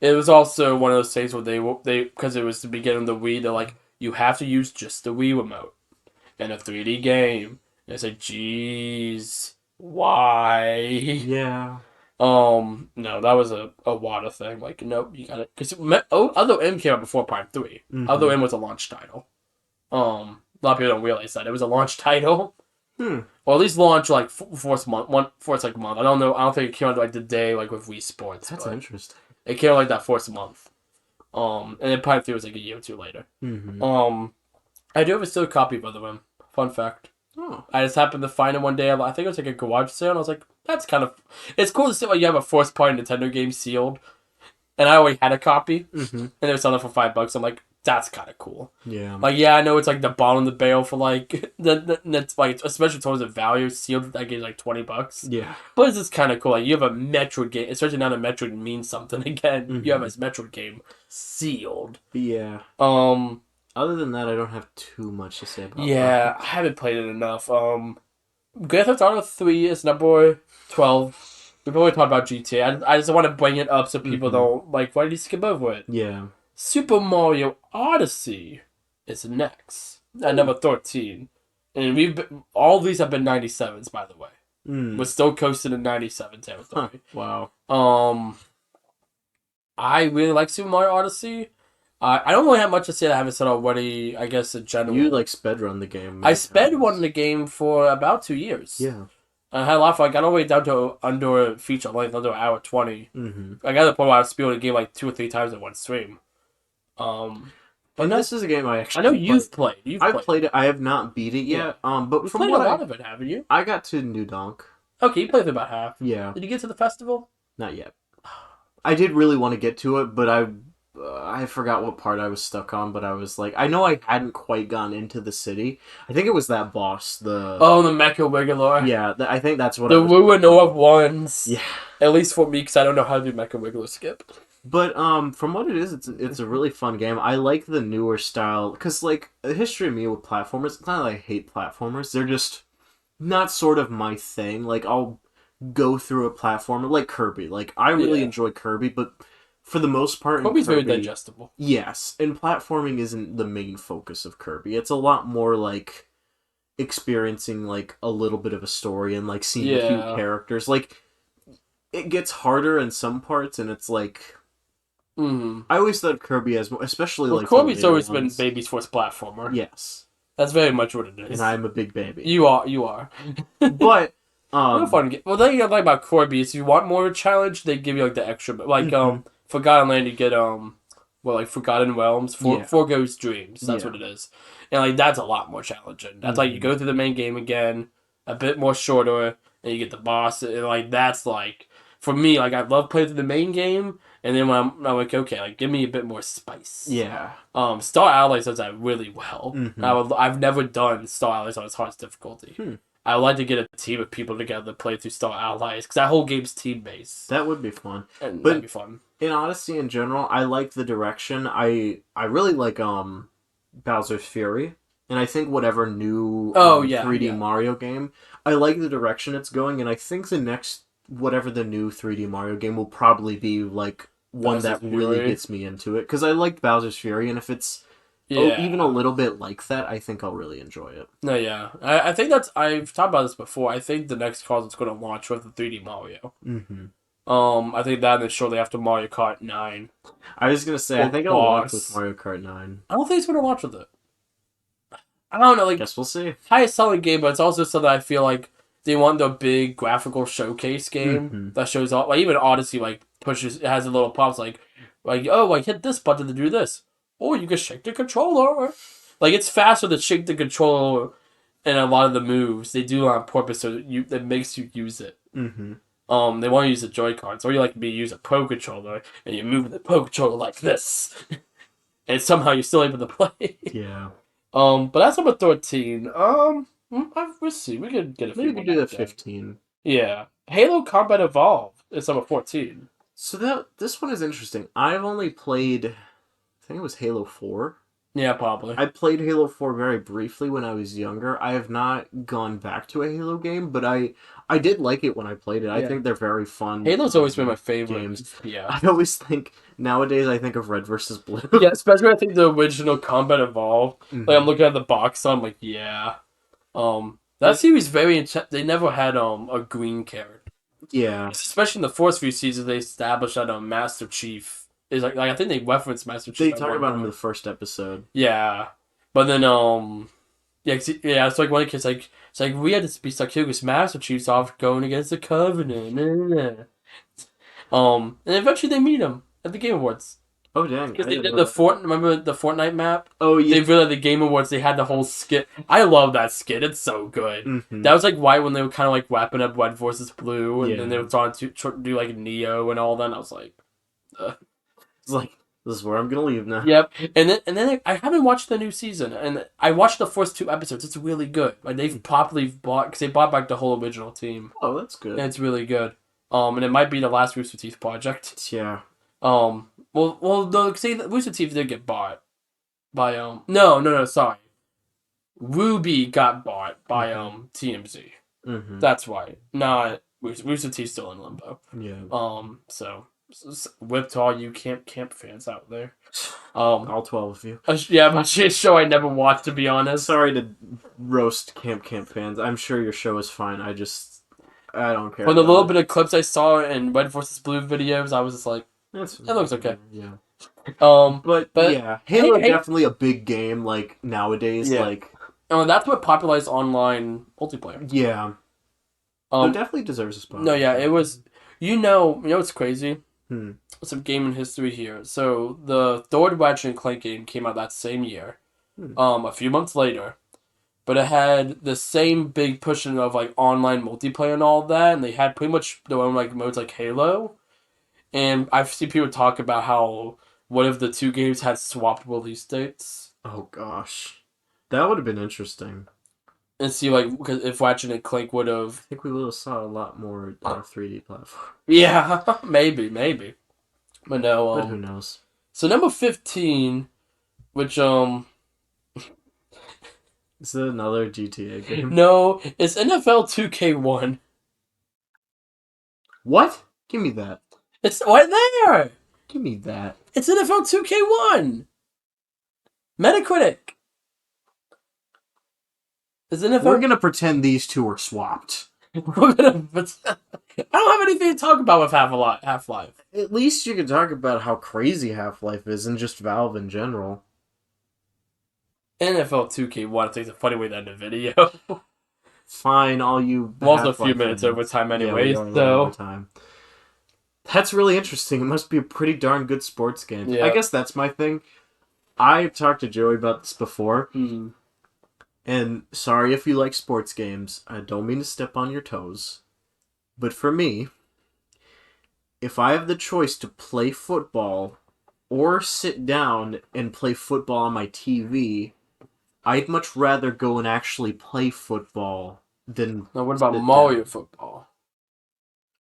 It was also one of those things where they because it was the beginning of the Wii, they're like, you have to use just the Wii remote in a 3D game. And it's like, geez, why? Yeah. No, that was a WADA thing. Like, nope, you got it. Because Other M came out before Prime 3. Mm-hmm. Other M was a launch title. A lot of people don't realize that. It was a launch title. Or at least launch, like, fourth month. Month. I don't know. I don't think it came out, like, the day, like, with Wii Sports. That's interesting. It came out, like, that fourth month. And then Prime 3 was, like, a year or two later. Mm-hmm. I do have a still copy of Other M. Fun fact. Oh. I just happened to find it one day. I think it was like a garage sale, and I was like, that's kind of... It's cool to see like you have a first-party Nintendo game sealed, and I already had a copy, and they were selling it for $5. I'm like, that's kind of cool. Yeah. Like, yeah, I know it's like the bottom of the barrel for like... That's like, especially towards the value, sealed, that game's like $20. Yeah. But it's just kind of cool. Like, you have a Metroid game, especially now that Metroid means something again. You have a Metroid game sealed. Yeah. Other than that, I don't have too much to say about Yeah, I haven't played it enough. Grand Theft Auto 3 is number 12. We've already talked about GTA. I just want to bring it up so people don't, like, why did you skip over it? Yeah. Super Mario Odyssey is next at number 13. And all these have been 97s, by the way. We're still coasting in 97 territory. Wow. I really like Super Mario Odyssey. I don't really have much to say that I haven't said already, I guess, in general. You, like, sped-run the game. I sped one in the game for about 2 years. Yeah. I had a lot of fun. I got all the way down to under feature length, under an hour 20. Mm-hmm. I got to the point where I was speeding the game like 2 or 3 times in one stream. And this is a game I actually I know you've played. I've played it. I have not beat it yet. But You from played a what lot of it, haven't you? I got to New Donk. Okay, you played about half. Yeah. Did you get to the festival? Not yet. I did really want to get to it, but I forgot what part I was stuck on. But I was like, I know I hadn't quite gone into the city. I think it was that boss. The Mecha Wiggler. Yeah, I think that's what. The I was ruin of ones. Yeah. At least for me, because I don't know how to do Mecha Wiggler skip. But from what it is, it's a really fun game. I like the newer style because like the history of me with platformers. It's not that I hate platformers. They're just not sort of my thing. Like I'll go through a platformer like Kirby. Like I really enjoy Kirby, but for the most part, Kirby's very digestible. Yes, and platforming isn't the main focus of Kirby. It's a lot more like experiencing like a little bit of a story and like seeing cute characters. Like it gets harder in some parts, and it's like. I always thought Kirby as, especially like Kirby's always been baby's first platformer. Yes, that's very much what it is. And I'm a big baby. You are. But real fun game. Well, the thing I like about Kirby is if you want more of a challenge, they give you like the extra, like Forgotten Land. You get like Forgotten Realms, Forgo's Dreams. That's what it is, and like that's a lot more challenging. That's like you go through the main game again, a bit more shorter, and you get the boss. And like that's like for me, like I love playing through the main game. And then when I'm like, okay, like give me a bit more spice. Yeah. Star Allies does that really well. I've never done Star Allies on its hardest difficulty. I would like to get a team of people together to play through Star Allies because that whole game's team based, That would be fun. and that'd But be fun. in Odyssey in general, I like the direction. I really like Bowser's Fury, and I think whatever new Oh yeah, 3D yeah, Mario game, I like the direction it's going, and I think the next whatever the new 3D Mario game will probably be like one Bowser's that really Fury. gets me into it because I liked Bowser's Fury, and if it's even a Yeah. little bit like that, I think I'll really enjoy it. No, yeah. I think that's I've talked about this before. I think the next console is going to launch with the 3D Mario. Hmm. I think that and then shortly after Mario Kart 9 I was gonna say I or think it'll launch with Boss. Mario Kart 9. I don't think it's going to launch with it. I don't know, like Guess we'll see. highest selling game, but it's also something I feel like they want the big graphical showcase game Hmm. that shows off. Like even Odyssey, like pushes it has a little prompts like oh, like hit this button to do this, or you can shake the controller. Like it's faster to shake the controller in a lot of the moves. They do it on purpose so that makes you use it. Hmm. They want to use the Joy Cons, or you like me use a Pro controller and you move the Pro controller like this, and somehow you're still able to play. Yeah. But that's number 13. We'll see. We could get a Maybe few we more could do back that then. 15. Yeah, Halo Combat Evolved is number 14. So that this one is interesting. I've only played, I think it was Halo 4. Yeah, probably. I played Halo 4 very briefly when I was younger. I have not gone back to a Halo game, but I did like it when I played it. I Yeah, think they're very fun Halo's always been my favorite. games. Yeah, I always think nowadays I think of Red versus Blue. yeah. Especially I think the original Combat Evolved. Like I'm Hmm. looking at the box, so I'm like, yeah. That But series they never had a green character. yeah, Especially in the first few seasons, they established that Master Chief is like I think they referenced Master they Chief at talk one about him in the point. first episode. Yeah, but then yeah, yeah. It's like one kid's like it's like we had to be stuck here because Master Chief's off going against the Covenant. And eventually they meet him at the Game Awards Oh dang, because I they didn't did know the that. Fort. Remember the Fortnite map? Oh They yeah. realized the Game Awards they had the whole skit. I love that skit. It's so good. Hmm. That was like why when they were kind of like wrapping up Red versus Blue, and then they Yeah. were trying to do like Neo and all that. And I was like, It's like this is where I'm gonna leave now. yep. And then I haven't watched the new season, and I watched the first two episodes. It's really good. Like they've properly bought because they bought back the whole original team, Oh, that's and good. it's really good. And it might be the last Rooster Teeth project. Yeah. Well, the see, Rooster Teeth did get bought by no, sorry, Ruby got bought by Hmm. TMZ. Hmm. That's why, not Rooster Teeth's still in limbo. Yeah. So whip to all you camp fans out there. All 12 of you. Yeah, but a show I never watched to be honest. Sorry to roast Camp fans. I'm sure your show is fine. I don't care From the about little it. bit of clips I saw in Red versus Blue videos, I was just like, That's it looks okay. yeah. But But yeah, Halo hey, definitely a big game like nowadays. yeah, Like that's what popularized online multiplayer. yeah, so Um, definitely deserves a spot. no, yeah, it was. You know what's crazy? Hmm. Some gaming history here. So the third Ratchet and Clank game came out that same year. Hmm. A few months later, but it had the same big pushing of like online multiplayer and all that, and they had pretty much their own like modes like Halo. And I've seen people talk about how what if the two games had swapped release dates, Oh gosh, that would have been interesting. and see like because if Ratchet and Clank would I have, think we would have saw a lot more 3D platform. yeah, maybe, but no. But who knows? So number 15, which Is it another GTA game? no, it's NFL 2K1. What? Give me that. It's right there. Give me that. It's NFL 2K1. Metacritic. It's We're NFL. gonna pretend these two are swapped. We're gonna. I don't have anything to talk about with Half Life. At least you can talk about how crazy Half-Life is and just Valve in general. NFL 2K1. I think it's a funny way to end the video. Fine, all you I'm also a few Half-Life minutes fans. over time, Yeah, anyways. we are So over time. That's really interesting. It must be a pretty darn good sports game. yeah. I guess that's my thing. I've talked to Joey about this before, Hmm. and sorry if you like sports games. I don't mean to step on your toes. But for me, if I have the choice to play football or sit down and play football on my TV, I'd much rather go and actually play football than Now, what about sit Mario down. Football?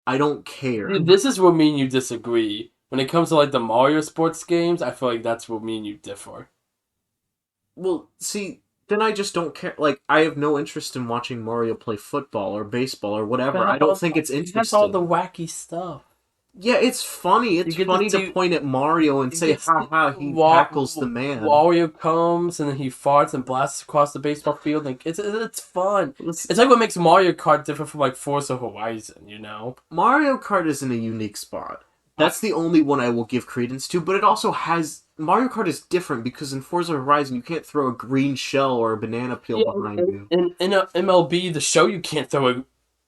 I don't care. Dude, this is where me and you disagree. When it comes to like the Mario sports games, I feel like that's where me and you differ. Well, see, then I just don't care. Like, I have no interest in watching Mario play football or baseball or whatever. I don't think it's That's all the interesting. wacky stuff. Yeah, it's funny. You It's get to funny to see point at Mario and you say, get to "Ha see ha, he tackles the man." Wario comes and then he farts and blasts across the baseball field. Like it's fun. Let's- It's like what makes Mario Kart different from like Forza Horizon. You know. Mario Kart is in a unique spot. That's the only one I will give credence to, but it also has Mario Kart is different because in Forza Horizon you can't throw a green shell or a banana peel Yeah, behind you. in a MLB, the show you can't throw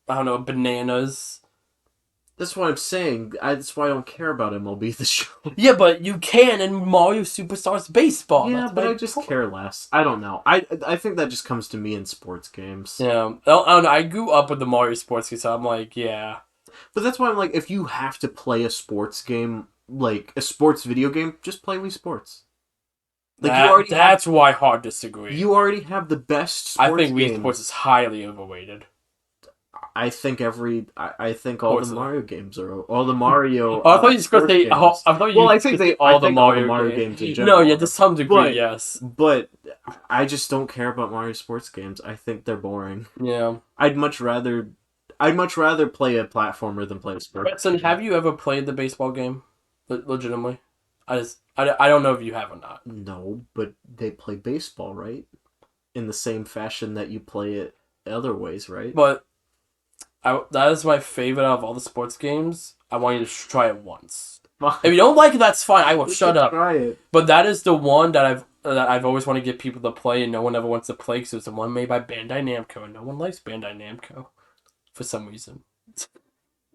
I don't know, bananas. That's what I'm saying. That's why I don't care about MLB the show. Yeah, but you can in Mario Superstars Baseball. Yeah, That's but my I just point. care less. I don't know. I think that just comes to me in sports games. Yeah, I don't know. I grew up with the Mario sports game, so I'm like, yeah. But that's why I'm like, if you have to play a sports game, like a sports video game, just play Wii Sports. Like That's why I hard disagree. you already have the best I sports think Wii Sports is games. highly overrated. I think Of all the course not. Mario games are all the Mario Oh, I thought you just gonna sports say. games. I thought you Well, were just gonna say I all the think all the Mario Mario games. games in No, general yeah, to are. some degree, But yes. but I just don't care about Mario sports games. I think they're boring. Yeah. I'd much rather I'd much rather play a platformer than play a sports Betson, game. have you ever played the baseball game? Legitimately, I don't know if you have or not. No, but they play baseball, right? In the same fashion that you play it other ways, right? But that is my favorite out of all the sports games. I want you to try it once. If you don't like it, that's fine. I will We shut could up. try it. But that is the one that I've always wanted to get people to play, and no one ever wants to play because it's the one made by Bandai Namco, and no one likes Bandai Namco for some reason.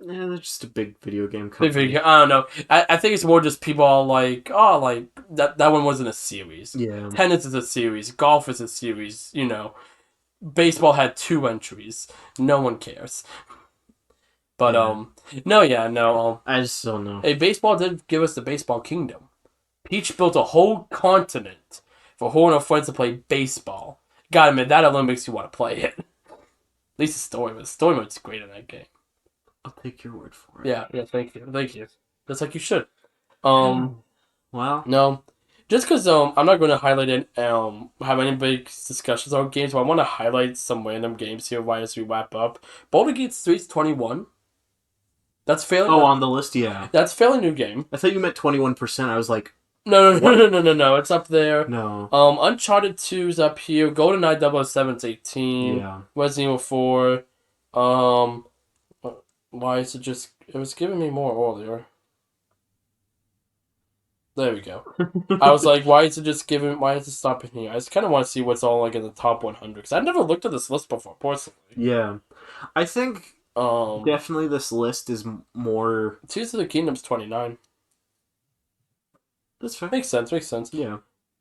Yeah, they're just a big video game Big company. video. I don't know. I think it's more just people are like, oh, like that one wasn't a series. Yeah. Tennis is a series. Golf is a series. You know, baseball had 2 entries. No one cares. But Yeah. no, yeah, no. I just don't know. Hey, baseball did give us the baseball kingdom. Peach built a whole continent for her and her friends to play baseball. Gotta admit, that alone makes you want to play it. At least the story mode's great in that game. I'll take your word for it. Yeah, thank you. Just like you should. Well, No, just because I'm not going to highlight it, have any big discussions on games, but I want to highlight some random games here right as we wrap up. Baldur's Gate 3's 21. That's failing. oh, on the list, yeah. That's fairly new game. I thought you meant 21%. I was like, No, no, no, what? no, no, no, no. It's up there. No. Uncharted 2's up here. GoldenEye 007's 18. Yeah. Resident Evil 4. Um, why is it just? It was giving me more earlier. There we go. I was like, why is it just giving? Why is it stopping here? I just kind of want to see what's all like in the top 100 because I've never looked at this list before, personally. Yeah. I think Um, definitely this list is more. Tears of the Kingdom's 29. That's fair. Makes sense. Makes sense. Yeah.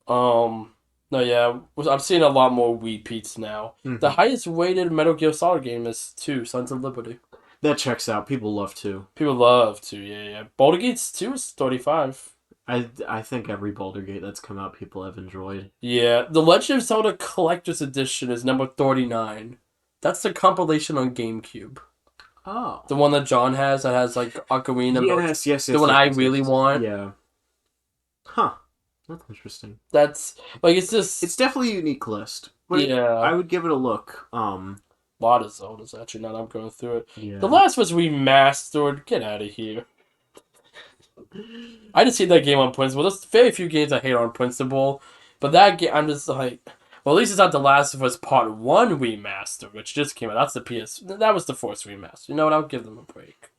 No, yeah, I'm seeing a lot more repeats now. Mhm. The highest rated Metal Gear Solid game is 2, Sons of Liberty. That checks out. People love to. People love to, yeah. Baldur's Gate 2 is 35. I think every Baldur Gate that's come out, people have enjoyed. Yeah, the Legend of Zelda Collector's Edition is number 39. That's the compilation on GameCube. Oh. The one that John has that has like Ocarina. Yes. The one I really want. Yeah. Huh. That's interesting. That's like it's just It's definitely a unique list. But yeah. I would give it a look. A lot of Zeldas actually. Now that I'm going through it. Yeah. The last was remastered. Get out of here. I just hate that game on principle. There's very few games I hate on principle, but that game I'm just like, well, at least it's not The Last of Us Part 1 remaster, which just came out. That's the PS. That was the first remaster. You know what? I'll give them a break.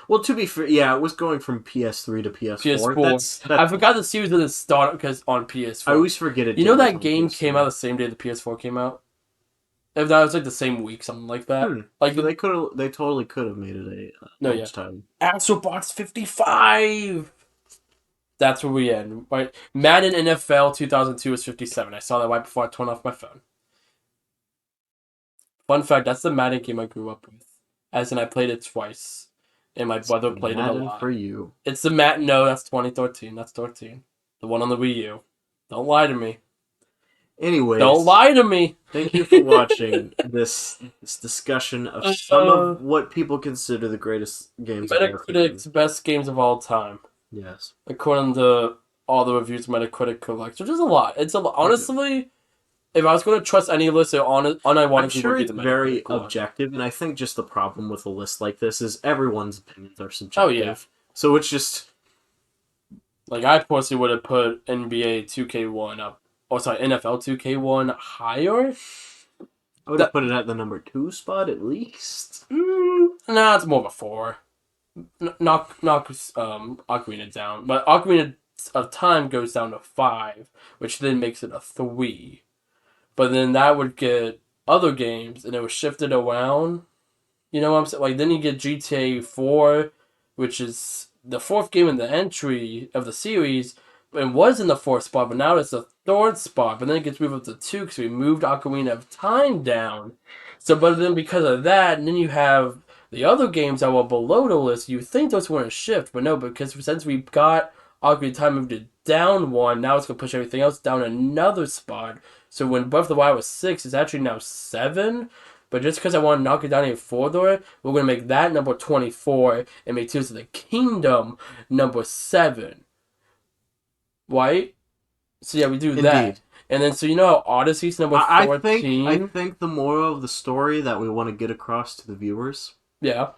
Well, to be fair, yeah, it was going from PS3 to PS4. PS4. I forgot the series didn't start because on PS4. I always forget it. You know that on game PS4. came out the same day the PS4 came out. If that was like the same week, something like that. Like so they totally could have made it a no, yeah. time. Astrobots 55. That's where we end. Right. Madden NFL 2002 is 57. I saw that right before I turned off my phone. Fun fact: that's the Madden game I grew up with. As in, I played it twice, and my brother played it a lot. For you. It's the No, that's 2013. That's 13. The one on the Wii U. Don't lie to me. Don't Anyways, lie to me. thank you for watching this discussion of some uh, of what people consider the greatest games of all time. Metacritic's best games of all time, Yes. according to all the reviews Metacritic collects, which is a lot. It's a lot. Okay. Honestly, if I was going to trust any list, it I'm unironically would sure be it's the very Metacritic one. objective, and I think just the problem with a list like this is everyone's opinions are Oh yeah, subjective. So it's just like I personally would have put NBA 2K1 up. Oh, sorry, NFL 2K1 higher. I would have That put it at the number 2 spot at least. nah, it's more of a four. Knock Ocarina down, but Ocarina of Time goes down to five, which then makes it a three. But then that would get other games, and it was shifted around. You know what I'm saying? Like then you get GTA 4, which is the fourth game in the entry of the series, and was in the fourth spot, but now it's the third spot. But then it gets moved up to two because we moved Ocarina of Time down. So, but then because of that, and then you have the other games that were below the list. You think those were a shift, but no, because since we got Ocarina of Time moved it down one, now it's gonna push everything else down another spot. So when Breath of the Wild was six, it's actually now seven. But just because I want to knock it down even further, we're going to make that number 24 and make Tears of the Kingdom number 7. Right? So yeah, we do Indeed. that. And then, so you know how Odyssey's number I 14? think the moral of the story that we want to get across to the viewers Yeah.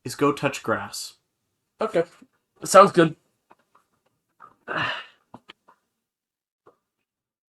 is go touch grass. Okay. Sounds good.